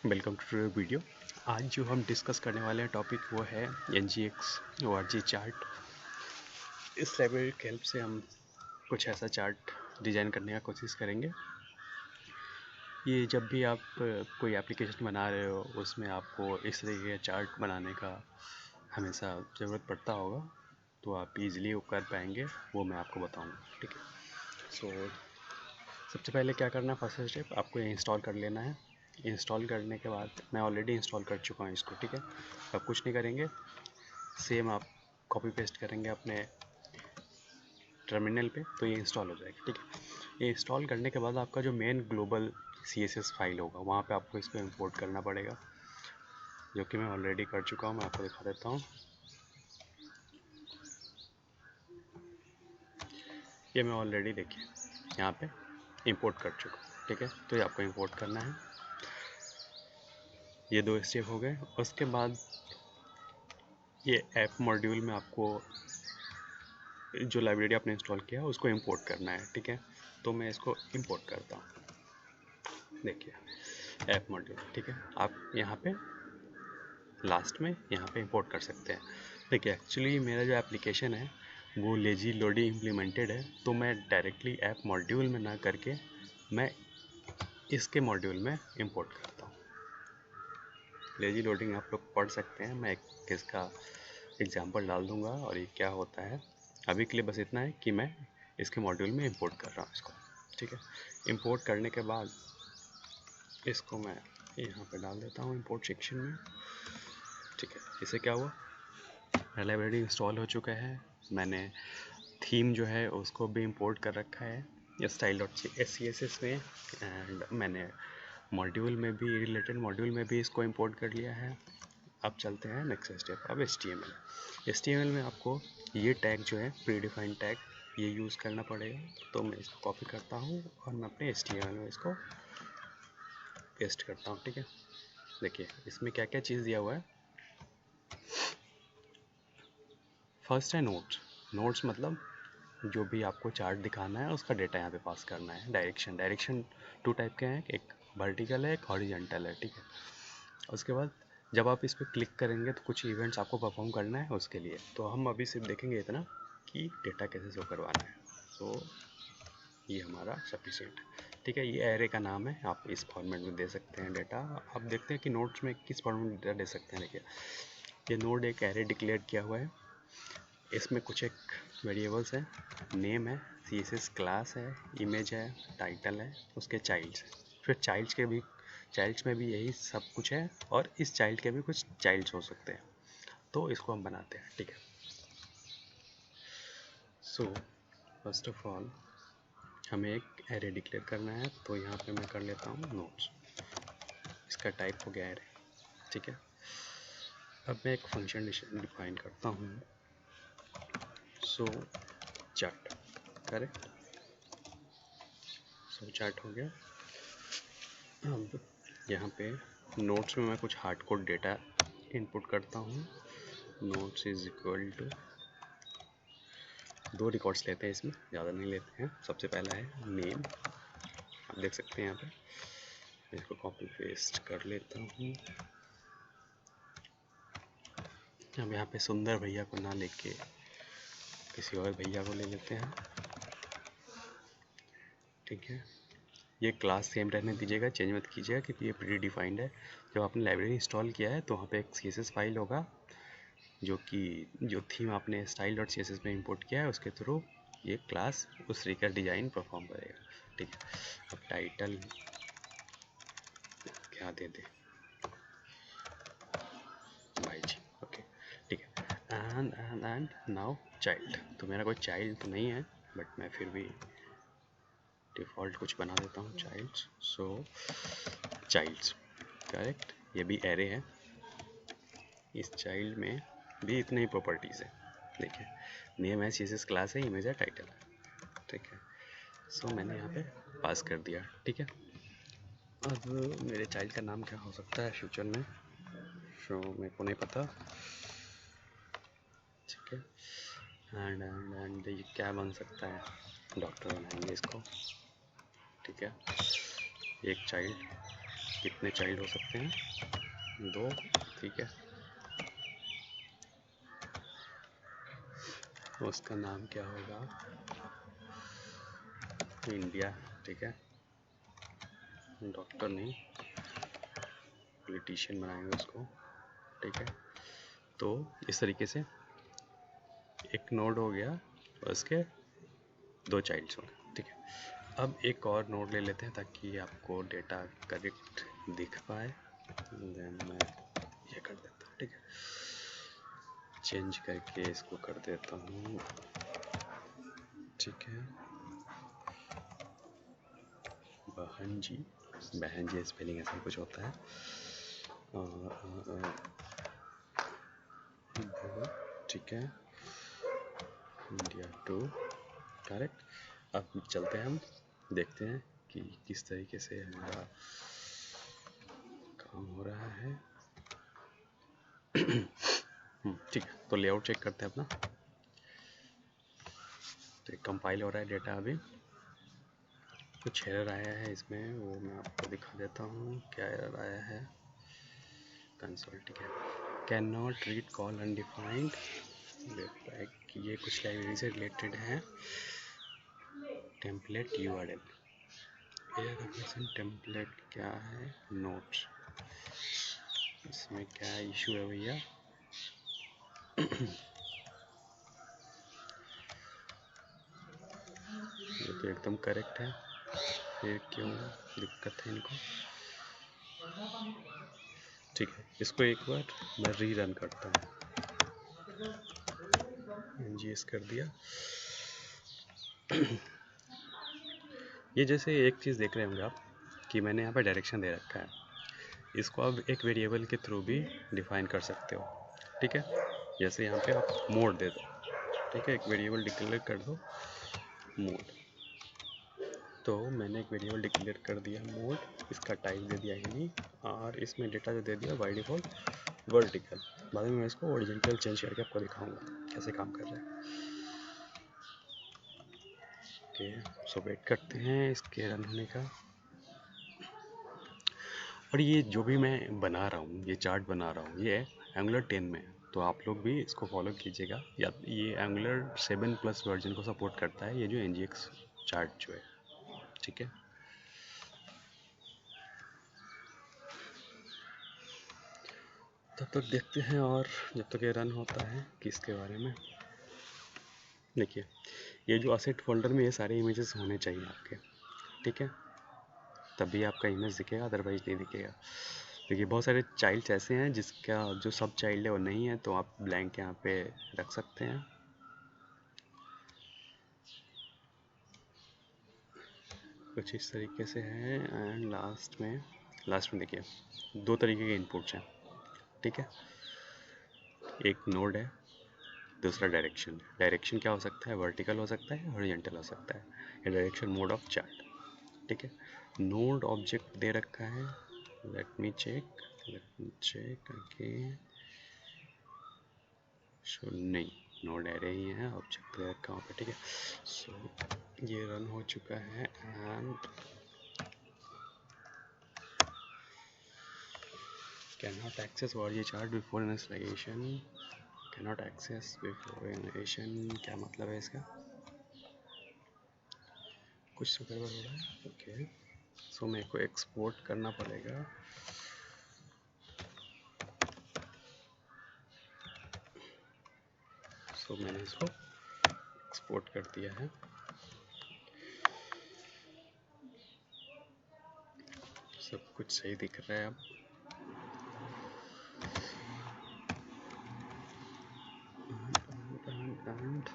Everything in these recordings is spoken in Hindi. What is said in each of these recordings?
Welcome to video. आज जो हम डिस्कस करने वाले हैं टॉपिक वो है NGX ORG चार्ट। इस लाइब्रेरी की हेल्प से हम कुछ ऐसा चार्ट डिज़ाइन करने का कोशिश करेंगे। ये जब भी आप कोई एप्लीकेशन बना रहे हो उसमें आपको इस तरीके का चार्ट बनाने का हमेशा ज़रूरत पड़ता होगा, तो आप इजीली वो कर पाएंगे, वो मैं आपको बताऊंगा। ठीक है। सबसे पहले क्या करना है, फर्स्ट स्टेप आपको ये इंस्टॉल कर लेना है। इंस्टॉल करने के बाद मैं ऑलरेडी इंस्टॉल कर चुका हूँ इसको। ठीक है। अब कुछ नहीं करेंगे, सेम आप कॉपी पेस्ट करेंगे अपने टर्मिनल पे तो ये इंस्टॉल हो जाएगा। ठीक है। ये इंस्टॉल करने के बाद आपका जो मेन ग्लोबल CSS फाइल होगा वहाँ पे आपको इसको इंपोर्ट करना पड़ेगा, जो कि मैं ऑलरेडी कर चुका हूँ। मैं आपको दिखा देता हूँ। ये मैं ऑलरेडी देखिए यहाँ पे इंपोर्ट कर चुका हूँ। ठीक है। तो ये आपको इंपोर्ट करना है। ये 2 स्टेप हो गए। उसके बाद ये ऐप मॉड्यूल में आपको जो लाइब्रेरी आपने इंस्टॉल किया है उसको इंपोर्ट करना है। ठीक है। तो मैं इसको इंपोर्ट करता हूँ। देखिए ऐप मॉड्यूल। ठीक है। आप यहाँ पे लास्ट में यहाँ पे इंपोर्ट कर सकते हैं। देखिए एक्चुअली मेरा जो एप्लीकेशन है वो लेजी लोडी इम्प्लीमेंटेड है, तो मैं डायरेक्टली ऐप मॉड्यूल में ना करके मैं इसके मॉड्यूल में इंपोर्ट करता हूँ। लेजी लोडिंग आप लोग पढ़ सकते हैं, मैं इसका एग्जांपल डाल दूंगा और ये क्या होता है। अभी के लिए बस इतना है कि मैं इसके मॉड्यूल में इंपोर्ट कर रहा हूँ इसको। ठीक है। इंपोर्ट करने के बाद इसको मैं यहाँ पे डाल देता हूँ इंपोर्ट सेक्शन में। ठीक है। इससे क्या हुआ, लाइब्रेरी इंस्टॉल हो चुका है। मैंने थीम जो है उसको भी इंपोर्ट कर रखा है style.css में, एंड मैंने मॉड्यूल में भी रिलेटेड मॉड्यूल में भी इसको इंपोर्ट कर लिया है। अब चलते हैं नेक्स्ट स्टेप। अब HTML में आपको ये टैग जो है प्री डिफाइंड टैग ये यूज़ करना पड़ेगा। तो मैं इसको कॉपी करता हूँ और मैं अपने HTML में इसको पेस्ट करता हूँ। ठीक है। देखिए इसमें क्या क्या चीज़ दिया हुआ है। फर्स्ट है नोट्स मतलब जो भी आपको चार्ट दिखाना है उसका डेटा यहाँ पे पास करना है। डायरेक्शन 2 टाइप के हैं, एक वर्टिकल है, एक हॉरिजॉन्टल है। ठीक है। उसके बाद जब आप इस पर क्लिक करेंगे तो कुछ इवेंट्स आपको परफॉर्म करना है उसके लिए। तो हम अभी सिर्फ देखेंगे इतना कि डेटा कैसे शो करवाना है। तो ये हमारा सफिशिएंट है। ठीक है। ये एरे का नाम है, आप इस फॉर्मेट में दे सकते हैं डेटा। आप देखते हैं कि नोट्स में किस फॉर्मेट में डेटा दे सकते हैं। देखिए ये नोड एक एरे डिक्लेयर किया हुआ है, इसमें कुछ एक वेरिएबल्स है, नेम है, CSS क्लास है, इमेज है, टाइटल है, उसके चाइल्ड्स है। फिर चाइल्ड्स में भी यही सब कुछ है, और इस चाइल्ड के भी कुछ चाइल्ड्स हो सकते हैं। तो इसको हम बनाते हैं। ठीक है। सो फर्स्ट ऑफ ऑल हमें एक एरे डिक्लेयर करना है, तो यहाँ पे मैं कर लेता हूँ नोट्स। इसका टाइप हो गया एरे। ठीक है। अब मैं एक फंक्शन डिफाइन करता हूँ, सो चार्ट। करेक्ट। सो चार्ट हो गया। अब यहाँ पे नोट्स में मैं कुछ हार्ड कोड डेटा इनपुट करता हूँ। Notes is equal to 2 records लेते हैं, इसमें ज़्यादा नहीं लेते हैं। सबसे पहला है नेम, आप देख सकते हैं यहाँ पे। इसको कॉपी पेस्ट कर लेता हूँ। अब यहाँ पे सुंदर भैया को ना लेके किसी और भैया को ले लेते हैं। ठीक है। ये क्लास सेम रहने दीजिएगा, चेंज मत कीजिएगा, क्योंकि ये प्री डिफाइंड है। जब आपने लाइब्रेरी इंस्टॉल किया है तो वहाँ पे एक CSS फाइल होगा, जो थीम आपने style.css में इंपोर्ट किया है उसके थ्रू ये क्लास उस तरीके का डिज़ाइन परफॉर्म करेगा। ठीक है। अब टाइटल क्या दे दे भाई जी। ओके। ठीक है। And now child. तो मेरा कोई चाइल्ड तो नहीं है, बट मैं फिर भी डिफ़ॉल्ट कुछ बना देता हूँ चाइल्ड्स। सो चाइल्ड्स। करेक्ट। ये भी एरे है। इस चाइल्ड में भी इतने ही प्रॉपर्टीज़ है। देखिए नेम है, CSS क्लास है, इमेज है, टाइटल है। ठीक है। सो मैंने यहाँ पे पास कर दिया। ठीक है। अब मेरे चाइल्ड का नाम क्या हो सकता है फ्यूचर में, सो मेरे को नहीं पता। ठीक है। एंड ये क्या बन सकता है, डॉक्टर बनाएंगे इसको। ठीक है। एक चाइल्ड कितने चाइल्ड हो सकते हैं? 2, ठीक है। उसका नाम क्या होगा? इंडिया, ठीक है। डॉक्टर नहीं, पॉलिटिशियन बनाएंगे उसको, ठीक है। तो इस तरीके से एक नोड हो गया और उसके 2 चाइल्ड्स हो गए, ठीक है। अब एक और नोड ले लेते हैं ताकि आपको डेटा करेक्ट दिख पाए। देन मैं ये कर देता हूँ, ठीक है। चेंज करके इसको कर देता हूँ, ठीक है। बहन जी स्पेलिंग ऐसा कुछ होता है। ठीक है, इंडिया 2, करेक्ट। अब चलते हैं, हम देखते हैं कि किस तरीके से हमारा काम हो रहा है। ठीक है, तो लेआउट चेक करते हैं अपना। तो कंपाइल हो रहा है डेटा, अभी कुछ एरर आया है इसमें, वो मैं आपको दिखा देता हूँ क्या एरर आया है। कंसोल, ठीक है। Can not read call undefined, ये कुछ लाइब्रेरी से रिलेटेड है। टेम्पलेट यूआरएल, टेम्पलेट क्या है? नोट, इसमें क्या इशू है भैया? ये तो एकदम करेक्ट है, फिर क्यों दिक्कत है इनको? ठीक है, इसको एक बार मैं रीरन करता हूँ। NGS कर दिया। ये जैसे एक चीज़ देख रहे होंगे आप कि मैंने यहाँ पे डायरेक्शन दे रखा है, इसको आप एक वेरिएबल के थ्रू भी डिफाइन कर सकते हो, ठीक है। जैसे यहाँ पे आप मोड दे दो, ठीक है, एक वेरिएबल डिक्लेयर कर दो मोड। तो मैंने एक वेरिएबल डिक्लेयर कर दिया मोड, इसका टाइप दे दिया एनी, और इसमें डेटा जो दे दिया बाय डिफ़ॉल्ट वर्टिकल। बाद में मैं इसको हॉरिजॉन्टल चेंज करके आपको दिखाऊंगा कैसे काम कर रहा है। ओके, सो वेट करते हैं इसके रन होने का। और ये जो भी मैं बना रहा हूँ, ये चार्ट बना रहा हूँ, ये एंगुलर 10 में, तो आप लोग भी इसको फॉलो कीजिएगा। या ये एंगुलर 7+ वर्जन को सपोर्ट करता है, ये जो NGX चार्ट जो है, ठीक है। तब तक देखते हैं, और जब तक ये रन होता है कि इसके बारे में देखिए, ये जो असेट फोल्डर में ये सारे इमेजेस होने चाहिए आपके, ठीक है, तभी आपका इमेज दिखेगा, अदरवाइज नहीं दिखेगा। देखिए बहुत सारे चाइल्ड्स ऐसे हैं जिसका जो सब चाइल्ड है वो नहीं है, तो आप ब्लैंक यहाँ पे रख सकते हैं। कुछ इस तरीके से है। एंड लास्ट में देखिए 2 तरीके के इनपुट्स हैं, ठीक है। एक नोड है, दूसरा डायरेक्शन। डायरेक्शन क्या हो सकता है? वर्टिकल हो सकता है, हॉरिजॉन्टल हो सकता है। ये डायरेक्शन मोड ऑफ चार्ट, ठीक है। नोड ऑब्जेक्ट दे रखा है, लेट मी चेक अगेन। सो नहीं, नोड एरे ही है, ऑब्जेक्ट दे रखा वहाँ पे, ठीक है। सो ये रन हो चुका है। एंड cannot access वर्जी chart before installation, cannot access before installation, क्या मतलब है इसका? कुछ तो गड़बड़ हो रहा है। ओके, सो मेरे को एक्सपोर्ट करना पड़ेगा। सो मैंने इसको एक्सपोर्ट कर दिया है। सब कुछ सही दिख रहा है अब। And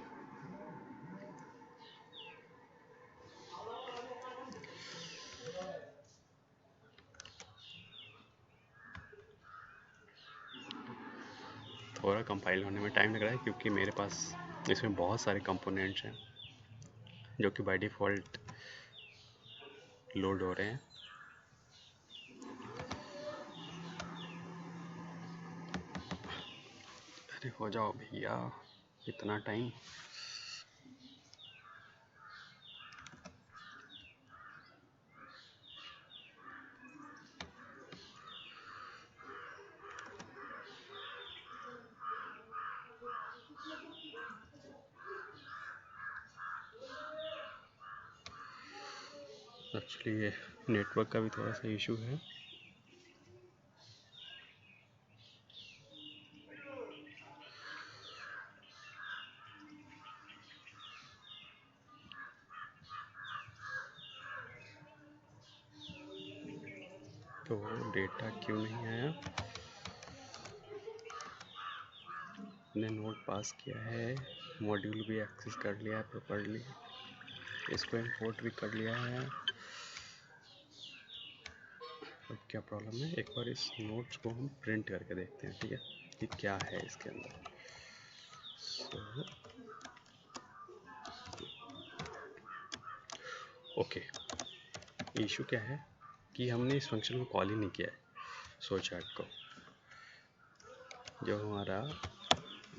थोड़ा कंपाइल होने में टाइम लग रहा है क्योंकि मेरे पास इसमें बहुत सारे कंपोनेंट्स हैं जो कि बाय डिफ़ॉल्ट लोड हो रहे हैं। अरे हो जाओ भैया, इतना टाइम। एक्चुअली ये नेटवर्क का भी थोड़ा सा इशू है। तो डेटा क्यों नहीं आया? मैंने नोट पास किया है, मॉड्यूल भी एक्सेस कर लिया है प्रॉपर्ली, इसको इंपोर्ट भी कर लिया है। अब क्या प्रॉब्लम है, एक बार इस नोट्स को हम प्रिंट करके देखते हैं, ठीक है, कि क्या है इसके अंदर। ओके, इशू क्या है कि हमने इस फंक्शन को कॉल ही नहीं किया है शो चैट को। जो हमारा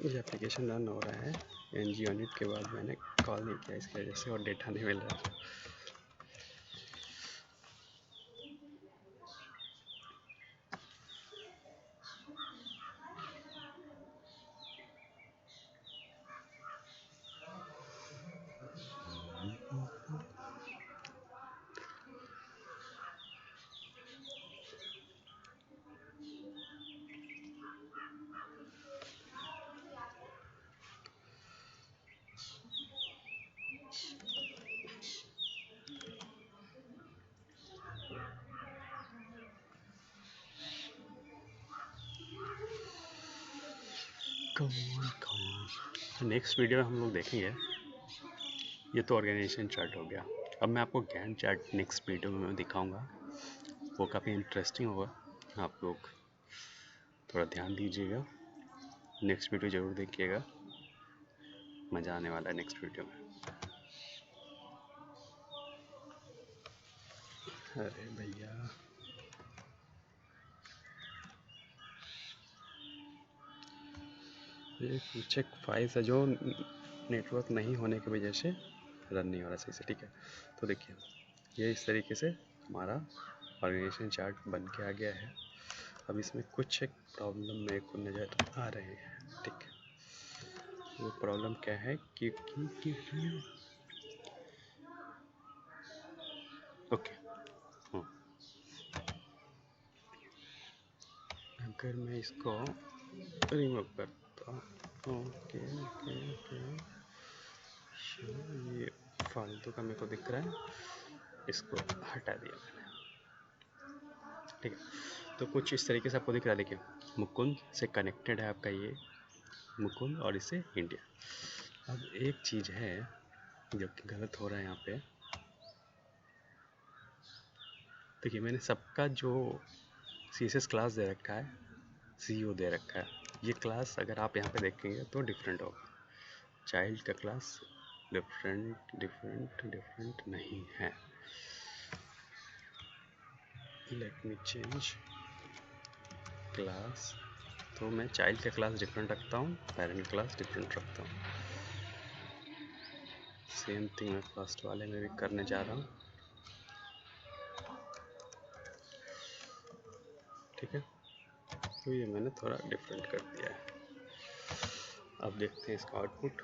ये एप्लीकेशन रन हो रहा है ng यूनिट के बाद मैंने कॉल नहीं किया, इसकी वजह से और डेटा नहीं मिल रहा है। नेक्स्ट वीडियो में हम लोग देखेंगे, ये तो ऑर्गेनाइजेशन चार्ट हो गया। अब मैं आपको गैंट चार्ट नेक्स्ट वीडियो में दिखाऊंगा, वो काफ़ी इंटरेस्टिंग होगा। आप लोग थोड़ा ध्यान दीजिएगा, नेक्स्ट वीडियो ज़रूर देखिएगा, मज़ा आने वाला है नेक्स्ट वीडियो में। अरे भैया, ये चेक फाइल्स है जो नेटवर्क नहीं होने की वजह से रन नहीं हो रहा सही से, ठीक है। तो देखिए, ये इस तरीके से हमारा ऑर्गेनाइजेशन चार्ट बन के आ गया है। अब इसमें कुछ एक प्रॉब्लम मेरे को नज़र आ रहे हैं, ठीक है। वो प्रॉब्लम क्या है कि ओके, अगर मैं इसको रिमूव करता हूँ, ओके ओके ओके, ये फालतू का मेरे को दिख रहा है, इसको हटा दिया मैंने, ठीक है। तो कुछ इस तरीके से आपको दिख रहा है, देखिए मुकुंद से कनेक्टेड है आपका ये मुकुंद और इससे इंडिया। अब एक चीज़ है जो कि गलत हो रहा है यहाँ पे, देखिए मैंने सबका जो CSS क्लास दे रखा है, CEO दे रखा है, ये क्लास अगर आप यहाँ पे देखेंगे तो डिफरेंट होगा। चाइल्ड का क्लास डिफरेंट नहीं है। लेट मी चेंज क्लास, तो मैं चाइल्ड का क्लास डिफरेंट रखता हूँ, पेरेंट क्लास डिफरेंट रखता हूँ। सेम थिंग मैं फर्स्ट वाले में भी करने जा रहा हूँ, ठीक है। तो ये मैंने थोड़ा डिफरेंट कर दिया है। अब देखते हैं इसका आउटपुट।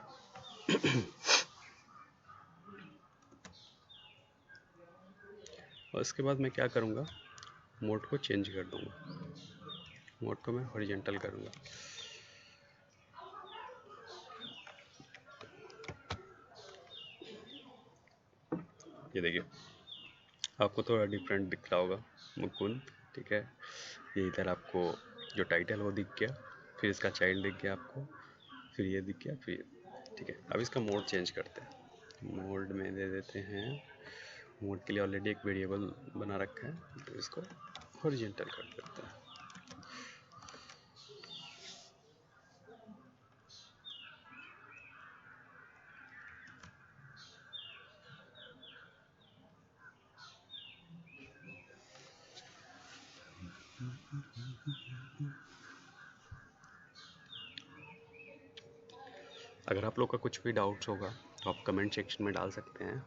और इसके बाद मैं क्या करूँगा, मोड को चेंज कर दूँगा, मोड को मैं हॉरिजॉन्टल करूँगा। ये देखिए आपको थोड़ा डिफरेंट दिख रहा होगा मुकुंद, ठीक है। ये इधर आपको जो टाइटल वो दिख गया, फिर इसका चाइल्ड दिख गया आपको, फिर ये दिख गया, फिर ठीक है। अब इसका मोड चेंज करते हैं, मोड में दे देते हैं, मोड के लिए ऑलरेडी एक वेरिएबल बना रखा है, तो इसको हॉरिजॉन्टल कर देते हैं। अगर आप लोग का कुछ भी डाउट्स होगा तो आप कमेंट सेक्शन में डाल सकते हैं,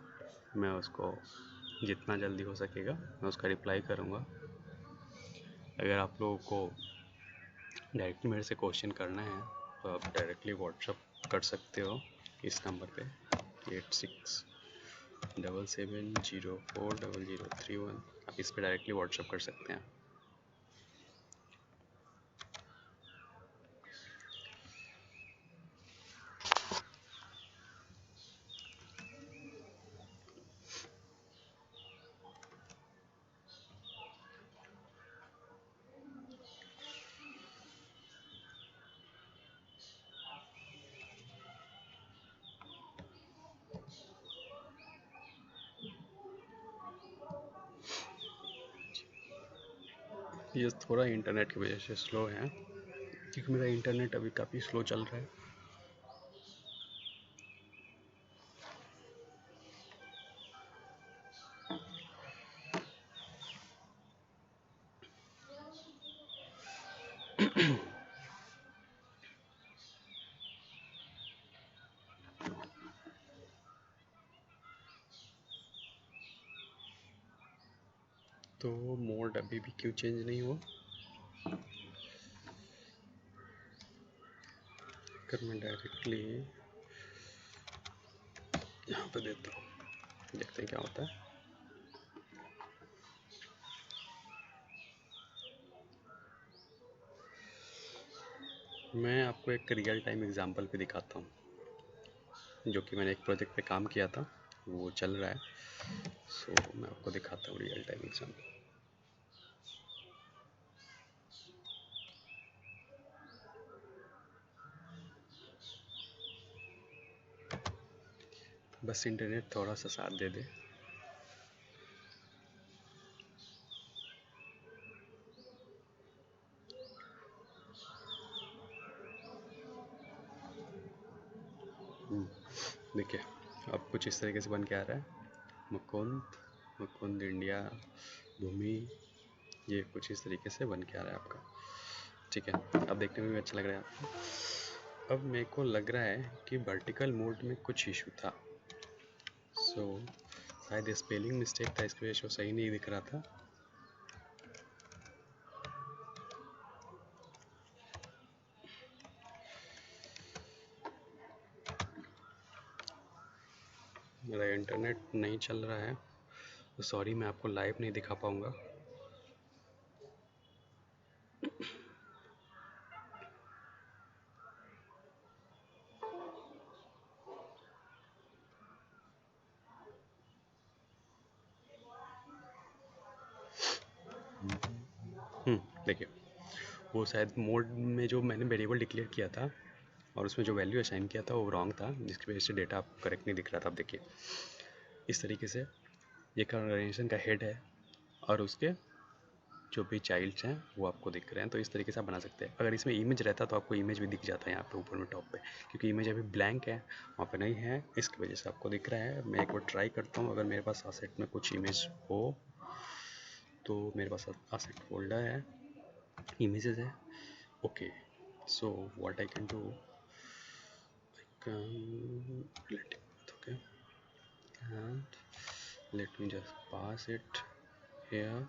मैं उसको जितना जल्दी हो सकेगा मैं उसका रिप्लाई करूँगा। अगर आप लोगों को डायरेक्टली मेरे से क्वेश्चन करना है तो आप डायरेक्टली व्हाट्सअप कर सकते हो इस नंबर पे 86 77040031। आप इस पर डायरेक्टली व्हाट्सअप कर सकते हैं। ये थोड़ा इंटरनेट की वजह से स्लो है, क्योंकि मेरा इंटरनेट अभी काफ़ी स्लो चल रहा है। तो मोड अभी भी क्यों चेंज नहीं हुआ? अगर मैं डायरेक्टली यहाँ पे देता हूँ, देखते हैं क्या होता है। मैं आपको एक रियल टाइम एग्जांपल पे दिखाता हूँ, जो कि मैंने एक प्रोजेक्ट पे काम किया था, वो चल रहा है। सो मैं आपको दिखाता हूँ रियल टाइम एग्जांपल। बस इंटरनेट थोड़ा सा साथ दे दे। देखिए अब कुछ इस तरीके से बन के आ रहा है। मुकुंद, मुकुंद इंडिया, भूमि, ये कुछ इस तरीके से बन के आ रहा है आपका। ठीक है, अब देखने में भी अच्छा लग रहा है आपको। अब मेरे को लग रहा है कि वर्टिकल मोड में कुछ इशू था। सो शायद स्पेलिंग मिस्टेक था, इसकी वजह से वो सही नहीं दिख रहा था। मेरा इंटरनेट नहीं चल रहा है, तो सॉरी, मैं आपको लाइव नहीं दिखा पाऊँगा। देखिए वो शायद मोड में जो मैंने वेरिएबल डिक्लेयर किया था और उसमें जो वैल्यू असाइन किया था वो रॉन्ग था, जिसकी वजह से डेटा करेक्ट नहीं दिख रहा था। अब देखिए इस तरीके से ये ऑर्गेनाइजेशन का हेड है और उसके जो भी चाइल्ड्स हैं वो आपको दिख रहे हैं। तो इस तरीके से आप बना सकते हैं। अगर इसमें इमेज रहता तो आपको इमेज भी दिख जाता है यहाँ पे ऊपर में टॉप पे, क्योंकि इमेज अभी ब्लैंक है, वहाँ पे नहीं है, इसकी वजह से आपको दिख रहा है। मैं एक बार ट्राई करता हूँ, अगर मेरे पास असेट में कुछ इमेज हो तो मेरे पास असेट फोल्डर है, images है। Okay, so what I can do, I can let it, okay, and let me just pass it here.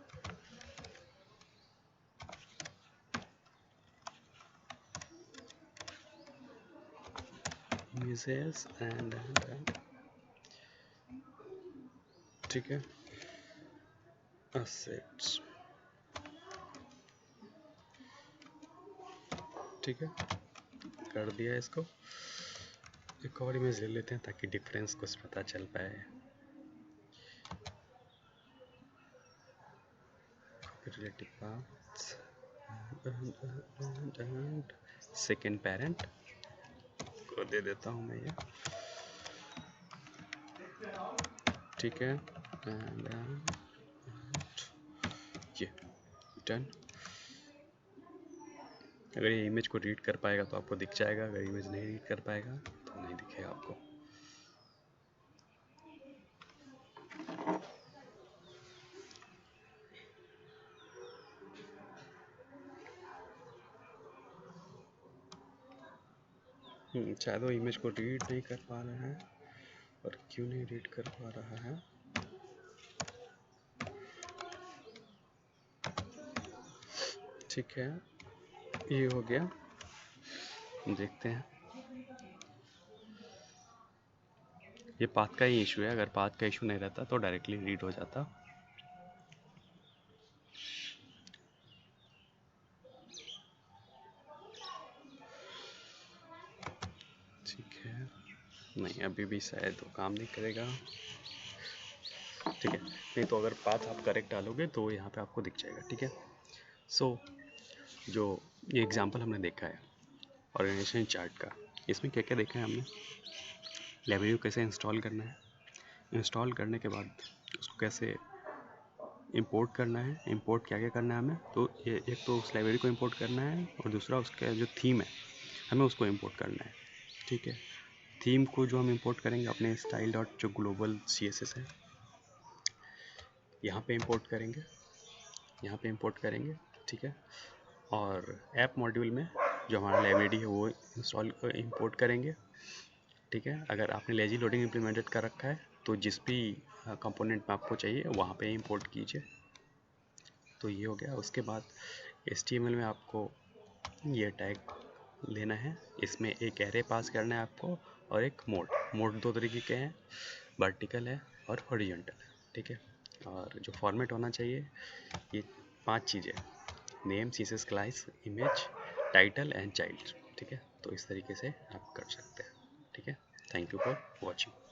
Images and ठीक है, assets, ठीक है, कर दिया इसको। एक और इमेज ले लेते हैं ताकि डिफरेंस कुछ पता चल पाए। Relative paths and second parent को दे देता हूँ मैं ये, ठीक है, एंड ये डन। अगर ये इमेज को रीड कर पाएगा तो आपको दिख जाएगा, अगर इमेज नहीं रीड कर पाएगा तो नहीं दिखेगा आपको। शायद वो इमेज को रीड नहीं कर पा रहा है। और क्यों नहीं रीड कर पा रहा है? ठीक है, ये हो गया। देखते हैं ये पाथ का ही इशू है, अगर पाथ का इशू नहीं रहता तो डायरेक्टली रीड हो जाता। ठीक है, नहीं अभी भी शायद वो काम नहीं करेगा। ठीक है, नहीं तो अगर पाथ आप करेक्ट डालोगे तो यहाँ पे आपको दिख जाएगा। ठीक है, सो जो ये एग्जांपल हमने देखा है ऑर्गेनाइजेशन चार्ट का, इसमें क्या क्या देखा है हमने। लाइब्रेरी को कैसे इंस्टॉल करना है, इंस्टॉल करने के बाद उसको कैसे इंपोर्ट करना है, इंपोर्ट क्या क्या करना है हमें, तो ये एक तो उस लाइब्रेरी को इंपोर्ट करना है और दूसरा उसका जो थीम है हमें उसको इंपोर्ट करना है। ठीक है, थीम को जो हम इंपोर्ट करेंगे अपने स्टाइल डॉट जो ग्लोबल CSS है यहाँ पे इंपोर्ट करेंगे, यहाँ पे इंपोर्ट करेंगे। ठीक है, और ऐप मॉड्यूल में जो हमारा लाइब्रेरी है वो इंस्टॉल इंपोर्ट करेंगे। ठीक है, अगर आपने लेजी लोडिंग इम्प्लीमेंटेड कर रखा है तो जिस भी कंपोनेंट में आपको चाहिए वहाँ पे इंपोर्ट कीजिए। तो ये हो गया। उसके बाद HTML में आपको ये टैग लेना है, इसमें एक एरे पास करना है आपको और एक मोड दो तरीके के हैं, वर्टिकल है और हॉरिजॉन्टल है। ठीक है, और जो फॉर्मेट होना चाहिए ये 5 चीज़ें, name, CSS class, image, title and child. ठीक है, तो इस तरीके से आप कर सकते हैं। ठीक है, थैंक यू फॉर वॉचिंग।